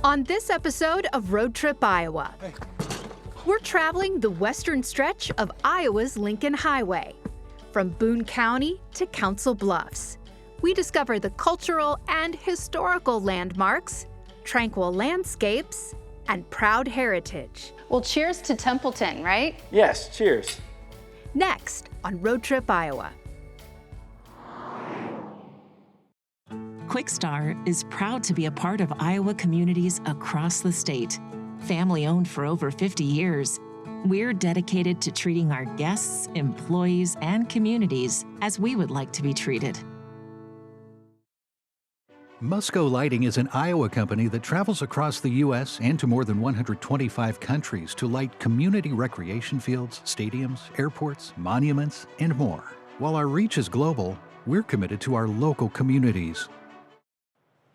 On this episode of Road Trip Iowa, we're traveling the western stretch of Iowa's Lincoln Highway. From Boone County to Council Bluffs, we discover the cultural and historical landmarks, tranquil landscapes, and proud heritage. Well, cheers to Templeton, right? Yes, cheers. Next on Road Trip Iowa. Quickstar is proud to be a part of Iowa communities across the state. Family-owned for over 50 years, we're dedicated to treating our guests, employees, and communities as we would like to be treated. Musco Lighting is an Iowa company that travels across the U.S. and to more than 125 countries to light community recreation fields, stadiums, airports, monuments, and more. While our reach is global, we're committed to our local communities.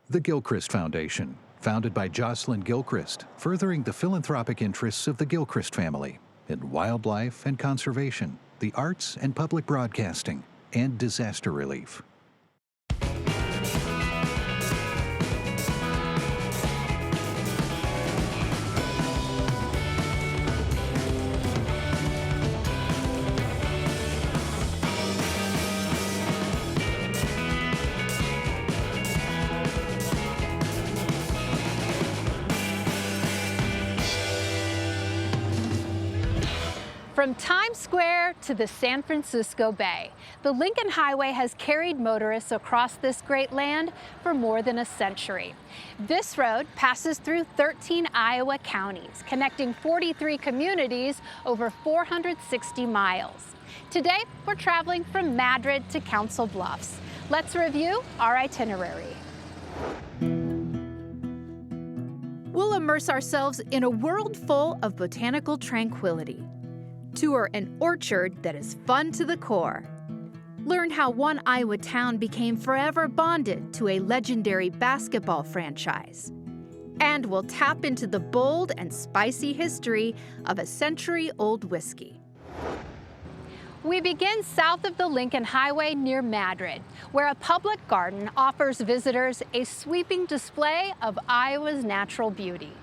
The Gilchrist Foundation, founded by Jocelyn Gilchrist, furthering the philanthropic interests of the Gilchrist family in wildlife and conservation, the arts and public broadcasting, and disaster relief. From Times Square to the San Francisco Bay, the Lincoln Highway has carried motorists across this great land for more than a century. This road passes through 13 Iowa counties, connecting 43 communities over 460 miles. Today, we're traveling from Madrid to Council Bluffs. Let's review our itinerary. We'll immerse ourselves in a world full of botanical tranquility. Tour an orchard that is fun to the core. Learn how one Iowa town became forever bonded to a legendary basketball franchise. And we'll tap into the bold and spicy history of a century-old whiskey. We begin south of the Lincoln Highway near Madrid, where a public garden offers visitors a sweeping display of Iowa's natural beauty.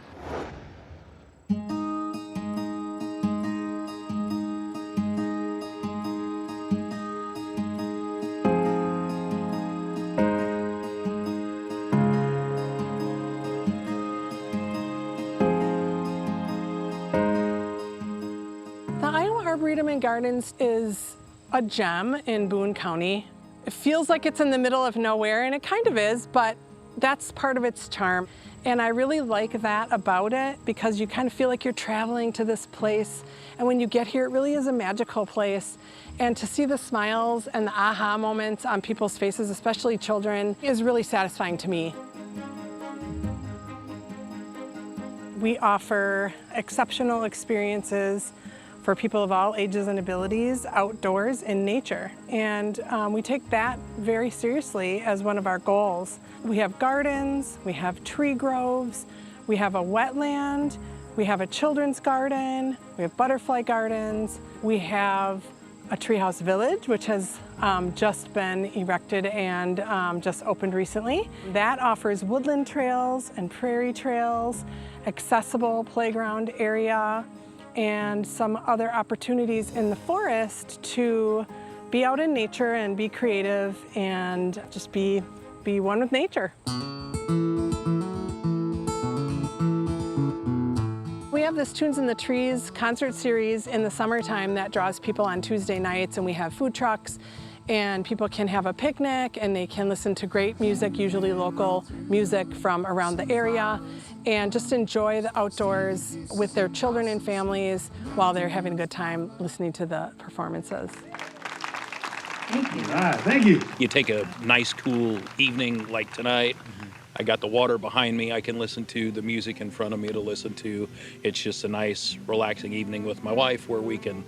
Arboritum and Gardens is a gem in Boone County. It feels like it's in the middle of nowhere, and it kind of is, but that's part of its charm. And I really like that about it because you kind of feel like you're traveling to this place. And when you get here, it really is a magical place. And to see the smiles and the aha moments on people's faces, especially children, is really satisfying to me. We offer exceptional experiences for people of all ages and abilities outdoors in nature. And we take that very seriously as one of our goals. We have gardens, we have tree groves, we have a wetland, we have a children's garden, we have butterfly gardens, we have a treehouse village, which has just been erected and just opened recently. That offers woodland trails and prairie trails, accessible playground area, and some other opportunities in the forest to be out in nature and be creative and just be one with nature. We have this Tunes in the Trees concert series in the summertime that draws people on Tuesday nights, and we have food trucks and people can have a picnic and they can listen to great music, usually local music from around the area, and just enjoy the outdoors with their children and families while they're having a good time listening to the performances. Thank you. Thank you. You take a nice, cool evening like tonight. I got the water behind me. I can listen to the music in front of me to listen to. It's just a nice, relaxing evening with my wife where we can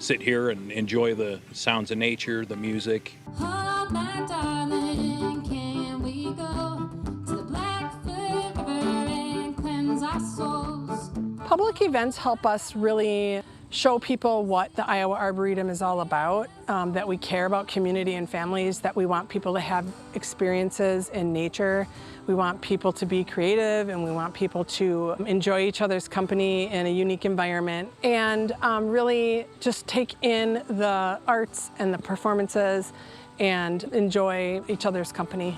sit here and enjoy the sounds of nature, the music. Oh, my darling, can we go to the Blackfoot River and cleanse our souls? Public events help us really show people what the Iowa Arboretum is all about, that we care about community and families, that we want people to have experiences in nature. We want people to be creative, and we want people to enjoy each other's company in a unique environment, and really just take in the arts and the performances and enjoy each other's company.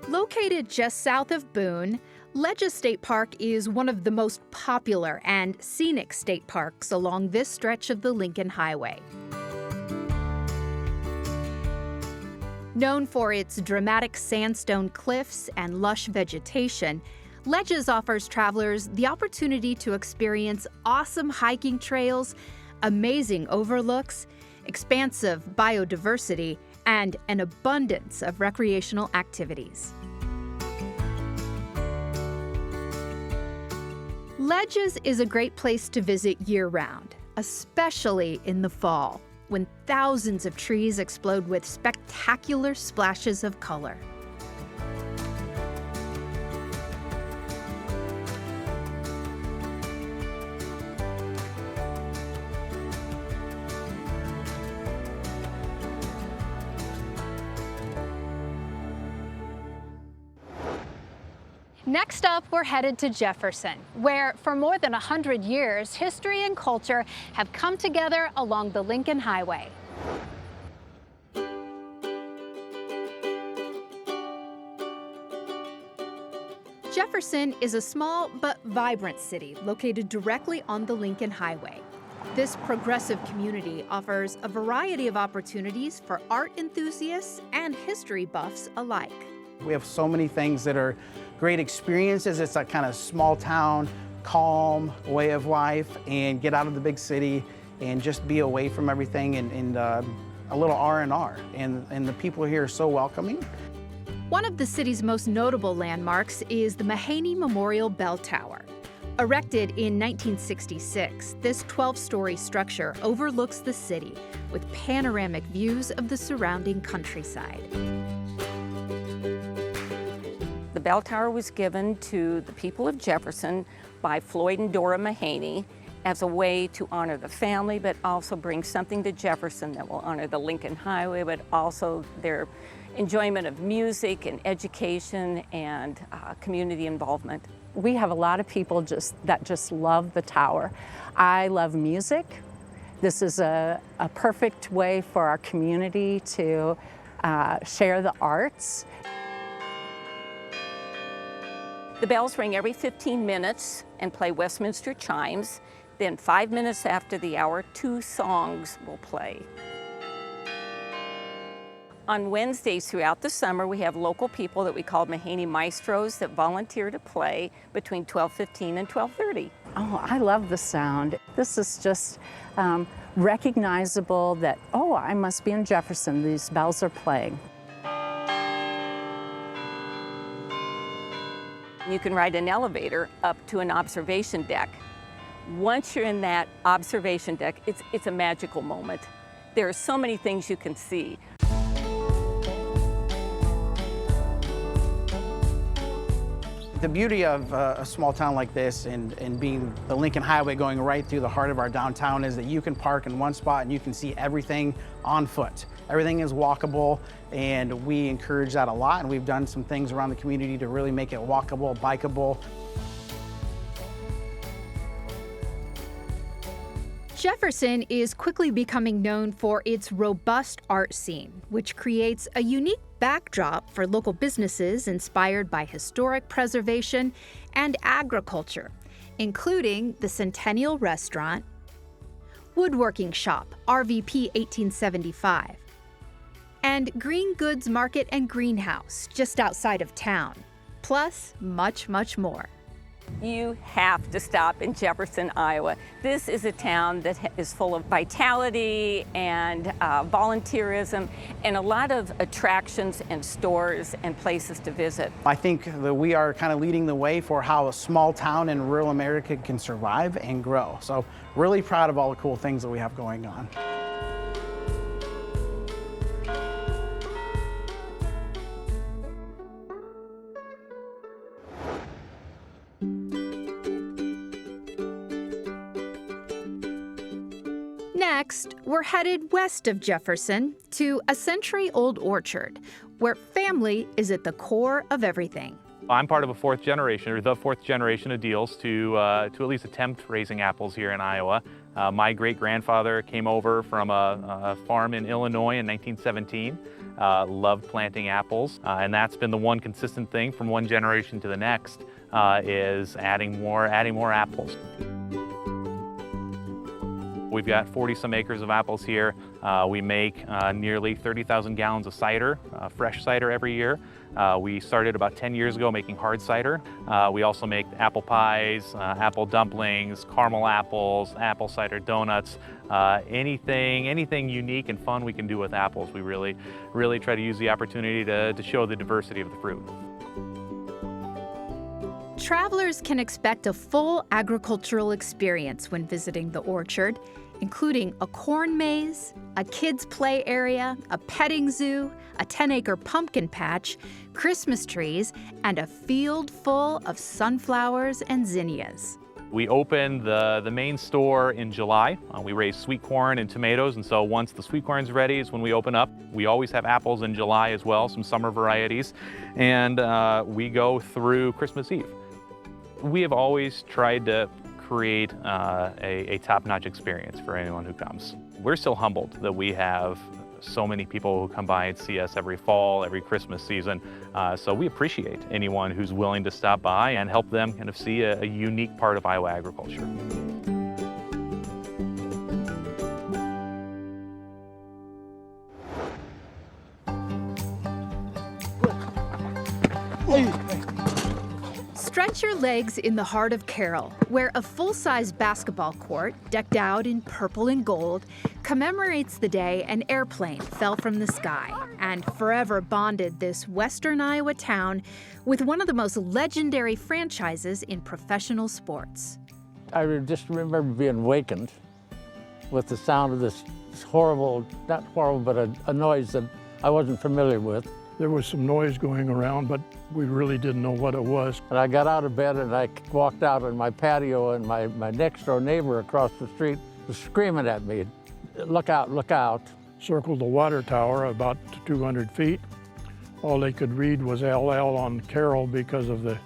Located just south of Boone, Ledges State Park is one of the most popular and scenic state parks along this stretch of the Lincoln Highway. Known for its dramatic sandstone cliffs and lush vegetation, Ledges offers travelers the opportunity to experience awesome hiking trails, amazing overlooks, expansive biodiversity, and an abundance of recreational activities. Ledges is a great place to visit year-round, especially in the fall, when thousands of trees explode with spectacular splashes of color. Next up, we're headed to Jefferson, where for more than 100 years, history and culture have come together along the Lincoln Highway. Jefferson is a small but vibrant city located directly on the Lincoln Highway. This progressive community offers a variety of opportunities for art enthusiasts and history buffs alike. We have so many things that are great experiences. It's a kind of small town, calm way of life, and get out of the big city and just be away from everything, and a little R&R. And the people here are so welcoming. One of the city's most notable landmarks is the Mahaney Memorial Bell Tower. Erected in 1966, this 12-story structure overlooks the city with panoramic views of the surrounding countryside. The bell tower was given to the people of Jefferson by Floyd and Dora Mahaney as a way to honor the family, but also bring something to Jefferson that will honor the Lincoln Highway, but also their enjoyment of music and education and community involvement. We have a lot of people that just love the tower. I love music. This is a perfect way for our community to share the arts. The bells ring every 15 minutes and play Westminster chimes. Then 5 minutes after the hour, 2 songs will play. On Wednesdays throughout the summer, we have local people that we call Mahaney Maestros that volunteer to play between 12:15 and 12:30. Oh, I love the sound. This is just recognizable that, oh, I must be in Jefferson. These bells are playing. You can ride an elevator up to an observation deck. Once you're in that observation deck, it's a magical moment. There are so many things you can see. The beauty of a small town like this and being the Lincoln Highway going right through the heart of our downtown is that you can park in one spot and you can see everything on foot. Everything is walkable, and we encourage that a lot, and we've done some things around the community to really make it walkable, bikeable. Jefferson is quickly becoming known for its robust art scene, which creates a unique backdrop for local businesses inspired by historic preservation and agriculture, including the Centennial Restaurant, Woodworking Shop, RVP 1875, and Green Goods Market and Greenhouse just outside of town, plus much, much more. You have to stop in Jefferson, Iowa. This is a town that is full of vitality and volunteerism and a lot of attractions and stores and places to visit. I think that we are kind of leading the way for how a small town in rural America can survive and grow. So really proud of all the cool things that we have going on. Next, we're headed west of Jefferson to a century-old orchard, where family is at the core of everything. I'm part of the fourth generation of deals to at least attempt raising apples here in Iowa. My great-grandfather came over from a farm in Illinois in 1917, loved planting apples, and that's been the one consistent thing from one generation to the next, is adding more apples. We've got 40-some acres of apples here. We make nearly 30,000 gallons of cider, fresh cider every year. We started about 10 years ago making hard cider. We also make apple pies, apple dumplings, caramel apples, apple cider donuts, anything unique and fun we can do with apples. We really try to use the opportunity to show the diversity of the fruit. Travelers can expect a full agricultural experience when visiting the orchard, including a corn maze, a kids' play area, a petting zoo, a 10-acre pumpkin patch, Christmas trees, and a field full of sunflowers and zinnias. We opened the main store in July. We raise sweet corn and tomatoes, and so once the sweet corn's ready is when we open up. We always have apples in July as well, some summer varieties, and we go through Christmas Eve. We have always tried to create a top-notch experience for anyone who comes. We're still humbled that we have so many people who come by and see us every fall, every Christmas season. So we appreciate anyone who's willing to stop by and help them kind of see a unique part of Iowa agriculture. Stretch your legs in the heart of Carroll, where a full-size basketball court, decked out in purple and gold, commemorates the day an airplane fell from the sky and forever bonded this western Iowa town with one of the most legendary franchises in professional sports. I just remember being awakened with the sound of this horrible, not horrible, but a noise that I wasn't familiar with. There was some noise going around, but we really didn't know what it was. And I got out of bed and I walked out on my patio, and my next door neighbor across the street was screaming at me, "Look out, look out." Circled the water tower about 200 feet. All they could read was LL on Carroll because of the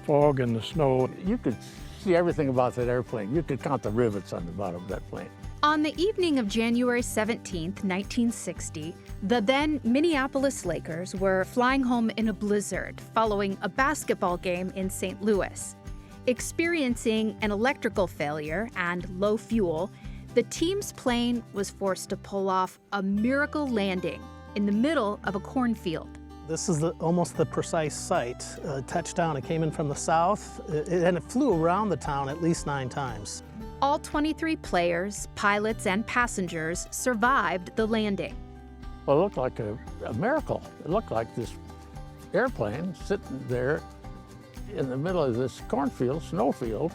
fog and the snow. You could see everything about that airplane. You could count the rivets on the bottom of that plane. On the evening of January 17th, 1960, the then Minneapolis Lakers were flying home in a blizzard following a basketball game in St. Louis. Experiencing an electrical failure and low fuel, the team's plane was forced to pull off a miracle landing in the middle of a cornfield. This is almost the precise site. Touchdown, it came in from the south, and it flew around the town at least 9 times. All 23 players, pilots, and passengers survived the landing. Well, it looked like a miracle. It looked like this airplane sitting there in the middle of this cornfield, snowfield.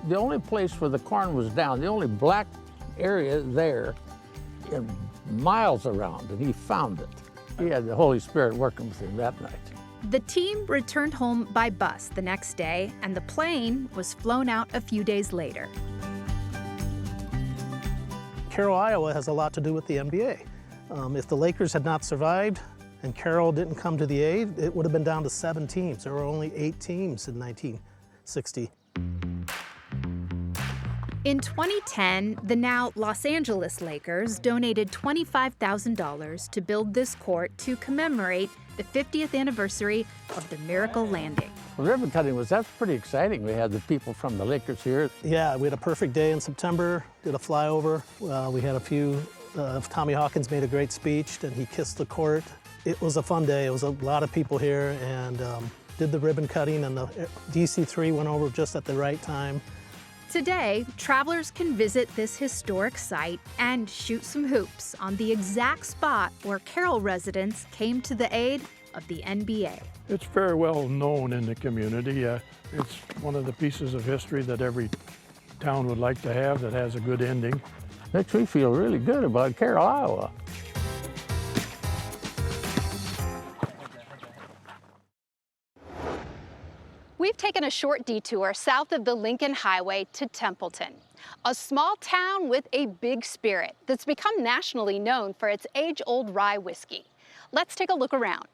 The only place where the corn was down, the only black area there in miles around, and he found it. He had the Holy Spirit working with him that night. The team returned home by bus the next day, and the plane was flown out a few days later. Carroll, Iowa has a lot to do with the NBA. If the Lakers had not survived and Carroll didn't come to the aid, it would have been down to 7 teams. There were only 8 teams in 1960. In 2010, the now Los Angeles Lakers donated $25,000 to build this court to commemorate the 50th anniversary of the miracle landing. Well, ribbon cutting that's pretty exciting. We had the people from the Lakers here. Yeah, we had a perfect day in September, did a flyover. We had a few, Tommy Hawkins made a great speech, and he kissed the court. It was a fun day. It was a lot of people here, and did the ribbon cutting, and the DC-3 went over just at the right time. Today, travelers can visit this historic site and shoot some hoops on the exact spot where Carroll residents came to the aid of the NBA. It's very well known in the community. It's one of the pieces of history that every town would like to have that has a good ending. Makes me feel really good about Carroll, Iowa. We've taken taken a short detour south of the Lincoln Highway to Templeton, a small town with a big spirit that's become nationally known for its age-old rye whiskey. Let's take a look around.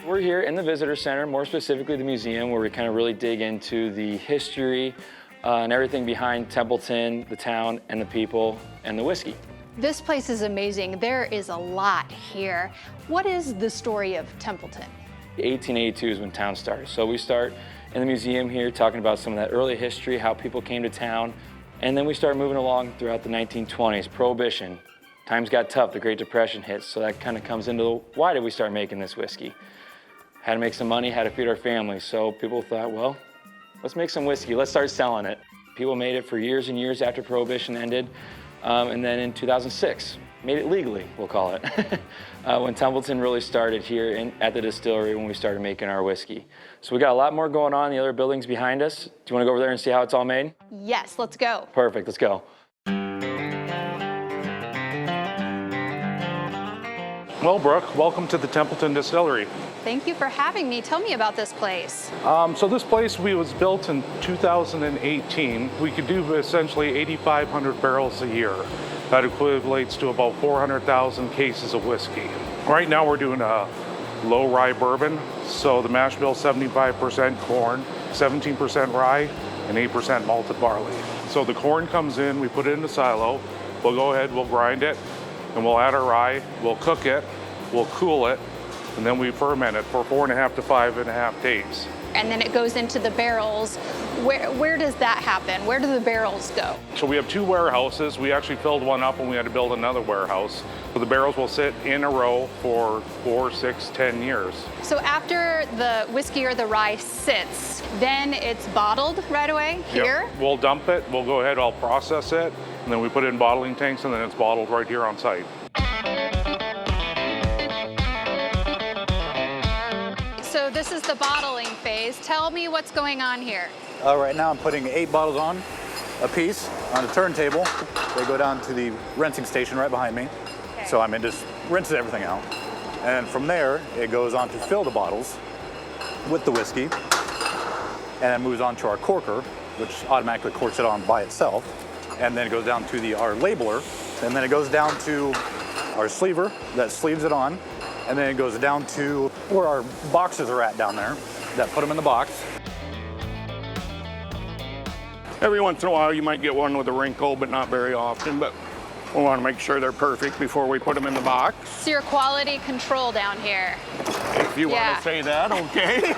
We're here in the visitor center, more specifically the museum, where we kind of really dig into the history and everything behind Templeton, the town, and the people, and the whiskey. This place is amazing. There is a lot here. What is the story of Templeton? 1882 is when town started. So we start in the museum here talking about some of that early history, how people came to town, and then we start moving along throughout the 1920s, Prohibition. Times got tough, the Great Depression hits, so that kind of comes into why did we start making this whiskey? Had to make some money, had to feed our families, so people thought, well, let's make some whiskey, let's start selling it. People made it for years and years after Prohibition ended, and then in 2006, made it legally, we'll call it, when Templeton really started here at the distillery when we started making our whiskey. So we got a lot more going on in the other buildings behind us. Do you want to go over there and see how it's all made? Yes, let's go. Perfect, let's go. Well, Brooke, welcome to the Templeton Distillery. Thank you for having me. Tell me about this place. So this place was built in 2018. We could do essentially 8,500 barrels a year. That equates to about 400,000 cases of whiskey. Right now we're doing a low rye bourbon. So the mash bill 75% corn, 17% rye, and 8% malted barley. So the corn comes in, we put it in the silo. We'll go ahead, we'll grind it, and we'll add our rye, we'll cook it, we'll cool it, and then we ferment it for 4.5 to 5.5 days. And then it goes into the barrels. Where does that happen? Where do the barrels go? So we have two warehouses. We actually filled one up and we had to build another warehouse. So the barrels will sit in a row for 4, 6, 10 years. So after the whiskey or the rye sits, then it's bottled right away here? Yep. We'll dump it, we'll go ahead, I'll process it, and then we put it in bottling tanks and then it's bottled right here on site. So this is the bottling phase. Tell me what's going on here. Right now I'm putting 8 bottles on a piece on a turntable. They go down to the rinsing station right behind me. Okay. So it just rinses everything out. And from there, it goes on to fill the bottles with the whiskey. And then moves on to our corker, which automatically corks it on by itself. And then it goes down to our labeler. And then it goes down to our sleever that sleeves it on. And then it goes down to where our boxes are at down there that put them in the box. Every once in a while you might get one with a wrinkle, but not very often, but we want to make sure they're perfect before we put them in the box. So your quality control down here. If you want to say that, okay.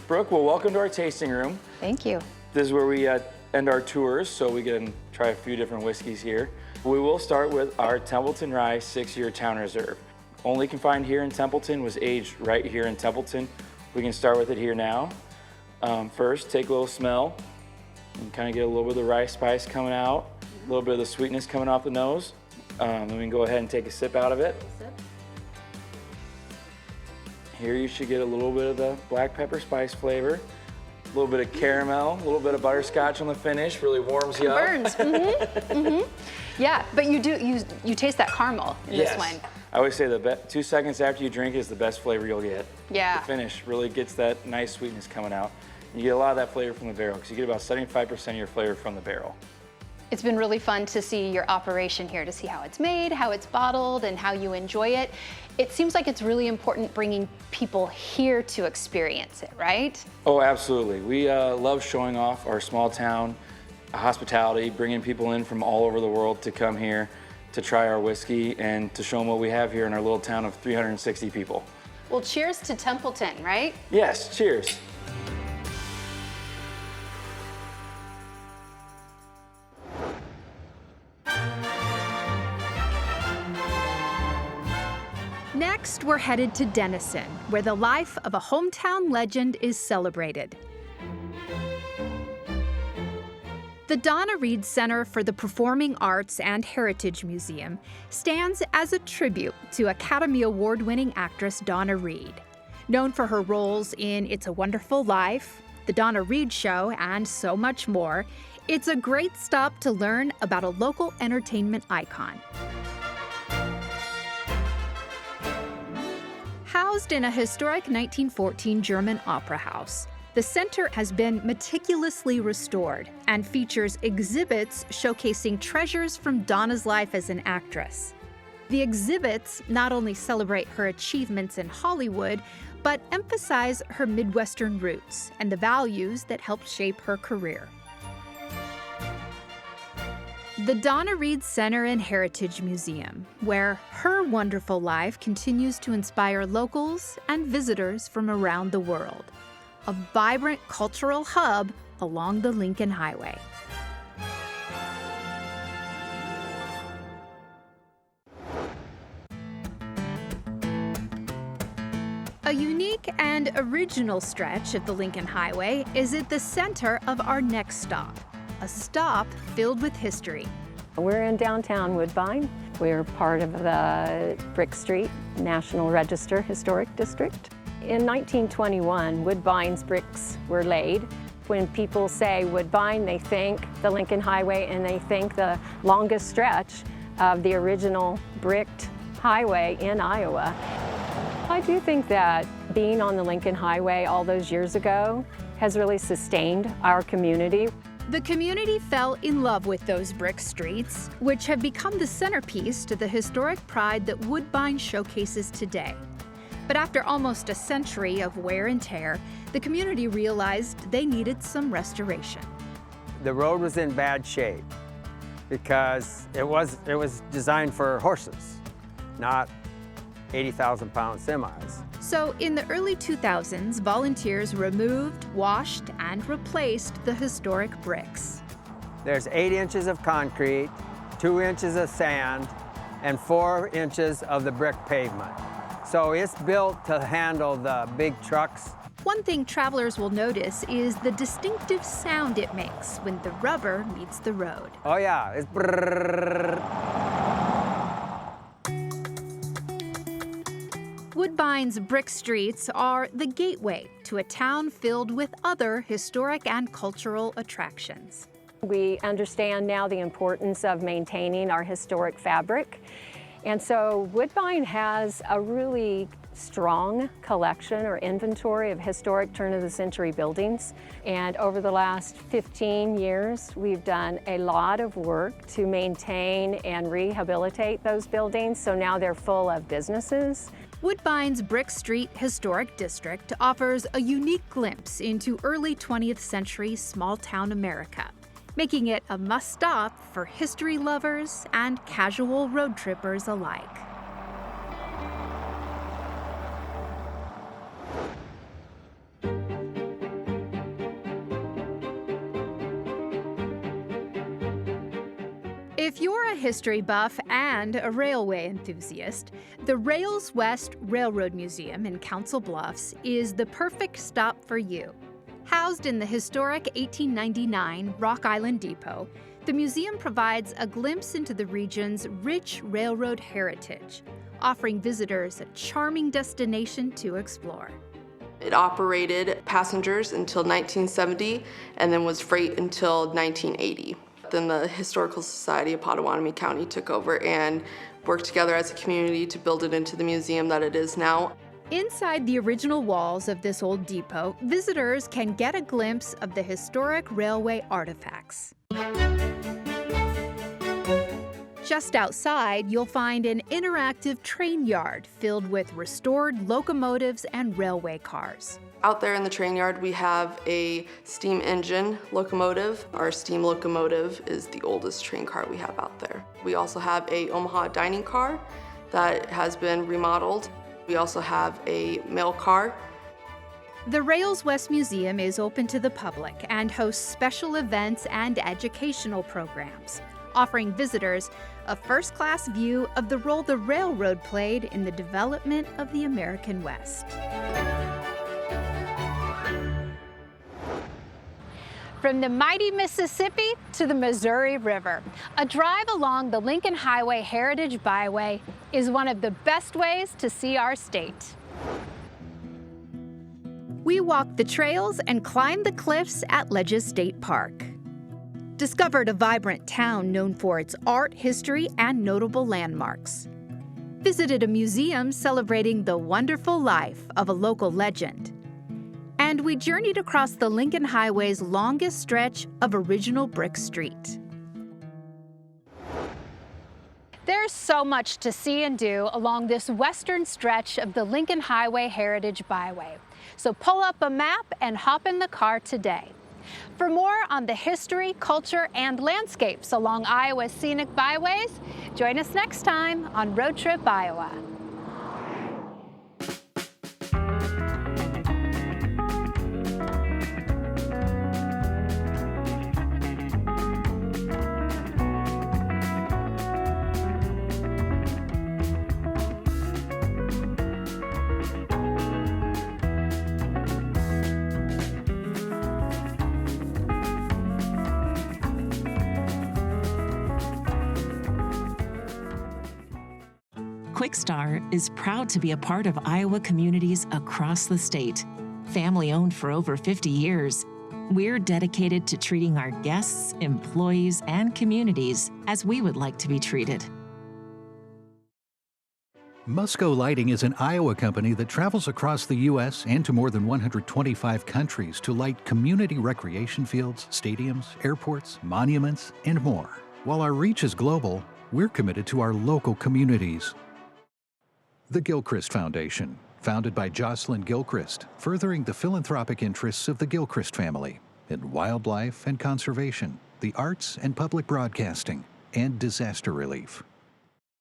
Brooke, well, welcome to our tasting room. Thank you. This is where we end our tours, so we can try a few different whiskeys here. We will start with our Templeton Rye 6-year Town Reserve. Only confined here in Templeton, was aged right here in Templeton. We can start with it here now. First, take a little smell. And kind of get a little bit of the rye spice coming out, a little bit of the sweetness coming off the nose. Then we can go ahead and take a sip out of it. Here you should get a little bit of the black pepper spice flavor. A little bit of caramel, a little bit of butterscotch on the finish, really warms you up. Burns. Yeah, but you taste that caramel in this one. I always say the 2 seconds after you drink is the best flavor you'll get. Yeah. The finish really gets that nice sweetness coming out. And you get a lot of that flavor from the barrel because you get about 75% of your flavor from the barrel. It's been really fun to see your operation here, to see how it's made, how it's bottled, and how you enjoy it. It seems like it's really important bringing people here to experience it, right? Oh, absolutely. We love showing off our small town hospitality, bringing people in from all over the world to come here to try our whiskey and to show them what we have here in our little town of 360 people. Well, cheers to Templeton, right? Yes, cheers. Next, we're headed to Denison, where the life of a hometown legend is celebrated. The Donna Reed Center for the Performing Arts and Heritage Museum stands as a tribute to Academy Award-winning actress Donna Reed. Known for her roles in It's a Wonderful Life, The Donna Reed Show, and so much more, It's a great stop to learn about a local entertainment icon. Housed in a historic 1914 German opera house, the center has been meticulously restored and features exhibits showcasing treasures from Donna's life as an actress. The exhibits not only celebrate her achievements in Hollywood, but emphasize her Midwestern roots and the values that helped shape her career. The Donna Reed Center and Heritage Museum, where her wonderful life continues to inspire locals and visitors from around the world. A vibrant cultural hub along the Lincoln Highway. A unique and original stretch of the Lincoln Highway is at the center of our next stop, a stop filled with history. We're in downtown Woodbine. We're part of the Brick Street National Register Historic District. In 1921, Woodbine's bricks were laid. When people say Woodbine, they think the Lincoln Highway and they think the longest stretch of the original bricked highway in Iowa. I do think that being on the Lincoln Highway all those years ago has really sustained our community. The community fell in love with those brick streets, which have become the centerpiece to the historic pride that Woodbine showcases today. But after almost a century of wear and tear, the community realized they needed some restoration. The road was in bad shape because it was designed for horses, not 80,000-pound semis. So in the early 2000s, volunteers removed, washed, and replaced the historic bricks. There's 8 inches of concrete, 2 inches of sand, and 4 inches of the brick pavement. So it's built to handle the big trucks. One thing travelers will notice is the distinctive sound it makes when the rubber meets the road. Oh yeah, it's brrrr. Woodbine's brick streets are the gateway to a town filled with other historic and cultural attractions. We understand now the importance of maintaining our historic fabric. And so Woodbine has a really strong collection or inventory of historic turn-of-the-century buildings. And over the last 15 years, we've done a lot of work to maintain and rehabilitate those buildings, so now they're full of businesses. Woodbine's Brick Street Historic District offers a unique glimpse into early 20th century small-town America, making it a must-stop for history lovers and casual road trippers alike. If you're a history buff and a railway enthusiast, the Rails West Railroad Museum in Council Bluffs is the perfect stop for you. Housed in the historic 1899 Rock Island Depot, the museum provides a glimpse into the region's rich railroad heritage, offering visitors a charming destination to explore. It operated passengers until 1970 and then was freight until 1980. Then the Historical Society of Potawatomi County took over and worked together as a community to build it into the museum that it is now. Inside the original walls of this old depot, visitors can get a glimpse of the historic railway artifacts. Just outside, you'll find an interactive train yard filled with restored locomotives and railway cars. Out there in the train yard, we have a steam engine locomotive. Our steam locomotive is the oldest train car we have out there. We also have a Omaha dining car that has been remodeled. We also have a mail car. The Rails West Museum is open to the public and hosts special events and educational programs, offering visitors a first-class view of the role the railroad played in the development of the American West. From the mighty Mississippi to the Missouri River, a drive along the Lincoln Highway Heritage Byway is one of the best ways to see our state. We walk the trails and climb the cliffs at Ledges State Park. discovered a vibrant town known for its art, history, and notable landmarks, visited a museum celebrating the wonderful life of a local legend, and we journeyed across the Lincoln Highway's longest stretch of original brick street. There's so much to see and do along this western stretch of the Lincoln Highway Heritage Byway. So pull up a map and hop in the car today. For more on the history, culture, and landscapes along Iowa's scenic byways, join us next time on Road Trip Iowa. Quickstar is proud to be a part of Iowa communities across the state. Family-owned for over 50 years, we're dedicated to treating our guests, employees, and communities as we would like to be treated. Musco Lighting is an Iowa company that travels across the U.S. and to more than 125 countries to light community recreation fields, stadiums, airports, monuments, and more. While our reach is global, we're committed to our local communities. The Gilchrist Foundation, founded by Jocelyn Gilchrist, furthering the philanthropic interests of the Gilchrist family in wildlife and conservation, the arts and public broadcasting, and disaster relief.